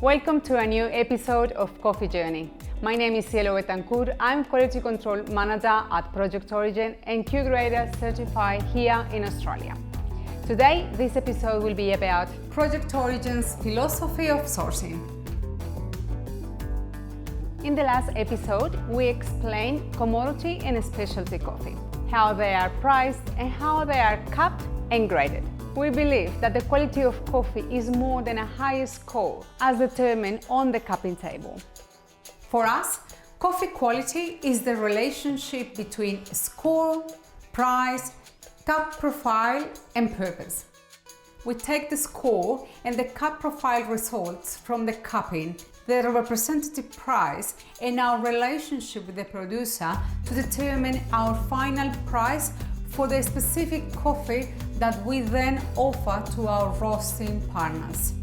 Welcome to a new episode of Coffee Journey. My name is Cielo Betancur. I'm Quality Control Manager at Project Origin and Q-Grader certified here in Australia. Today, this episode will be about Project Origin's philosophy of sourcing. In the last episode, we explained commodity and specialty coffee, how they are priced and how they are cupped and graded. We believe that the quality of coffee is more than a high score as determined on the cupping table. For us, coffee quality is the relationship between score, price, cup profile and purpose. We take the score and the cup profile results from the cupping, the representative price and our relationship with the producer to determine our final price for the specific coffee that we then offer to our roasting partners.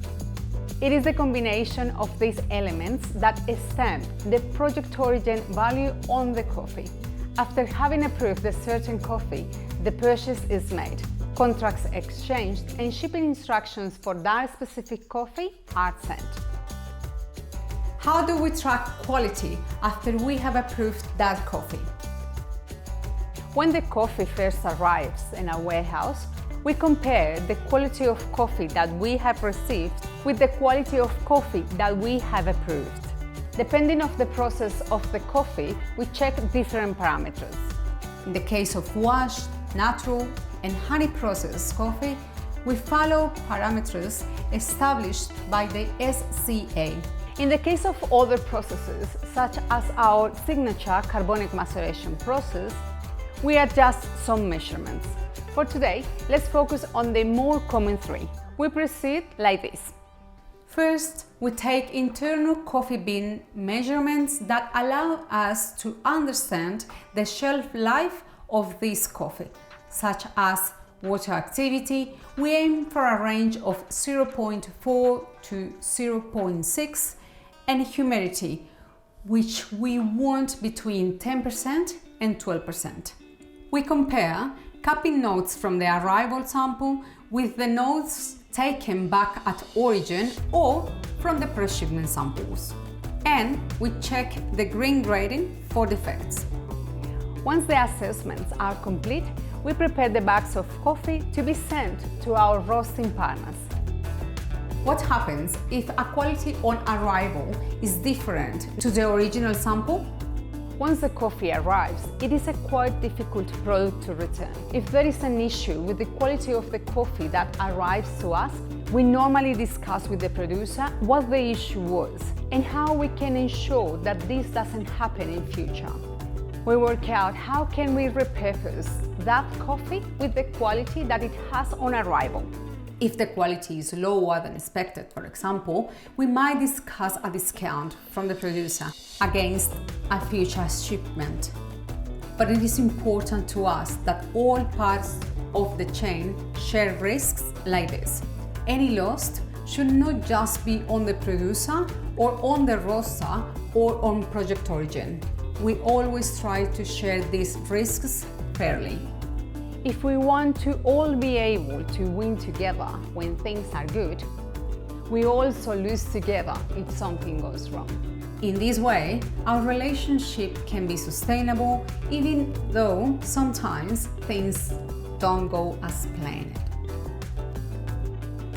It is the combination of these elements that stamp the Project Origin value on the coffee. After having approved a certain coffee, the purchase is made, contracts exchanged, and shipping instructions for that specific coffee are sent. How do we track quality after we have approved that coffee? When the coffee first arrives in our warehouse, we compare the quality of coffee that we have received with the quality of coffee that we have approved. Depending on the process of the coffee, we check different parameters. In the case of washed, natural, and honey processed coffee, we follow parameters established by the SCA. In the case of other processes, such as our signature carbonic maceration process, we adjust some measurements. For today, let's focus on the more common three. We proceed like this. First, we take internal coffee bean measurements that allow us to understand the shelf life of this coffee, such as water activity. We aim for a range of 0.4 to 0.6 and humidity, which we want between 10% and 12%. We compare cupping notes from the arrival sample with the notes taken back at origin or from the pre-shipment samples. And we check the green grading for defects. Once the assessments are complete, we prepare the bags of coffee to be sent to our roasting partners. What happens if a quality on arrival is different to the original sample? Once the coffee arrives, it is a quite difficult product to return. If there is an issue with the quality of the coffee that arrives to us, we normally discuss with the producer what the issue was and how we can ensure that this doesn't happen in future. We work out how can we repurpose that coffee with the quality that it has on arrival. If the quality is lower than expected, for example, we might discuss a discount from the producer against a future shipment. But it is important to us that all parts of the chain share risks like this. Any loss should not just be on the producer or on the roaster or on Project Origin. We always try to share these risks fairly. If we want to all be able to win together when things are good, we also lose together if something goes wrong. In this way, our relationship can be sustainable even though sometimes things don't go as planned.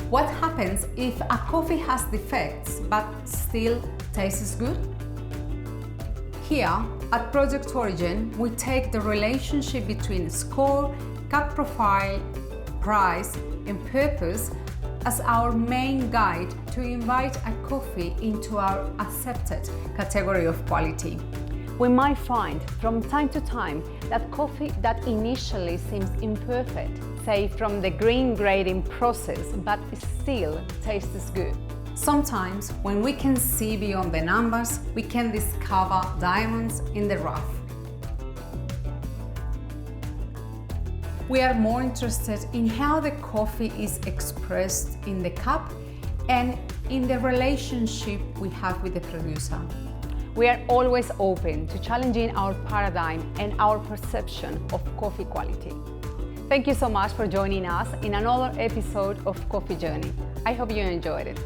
What happens if a coffee has defects but still tastes good? Here at Project Origin, we take the relationship between score, cup profile, price, and purpose as our main guide to invite a coffee into our accepted category of quality. We might find from time to time that coffee that initially seems imperfect, say from the green grading process, but still tastes good. Sometimes, when we can see beyond the numbers, we can discover diamonds in the rough. We are more interested in how the coffee is expressed in the cup and in the relationship we have with the producer. We are always open to challenging our paradigm and our perception of coffee quality. Thank you so much for joining us in another episode of Coffee Journey. I hope you enjoyed it.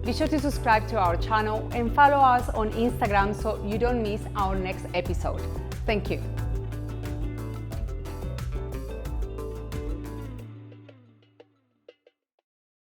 Be sure to subscribe to our channel and follow us on Instagram so you don't miss our next episode. Thank you.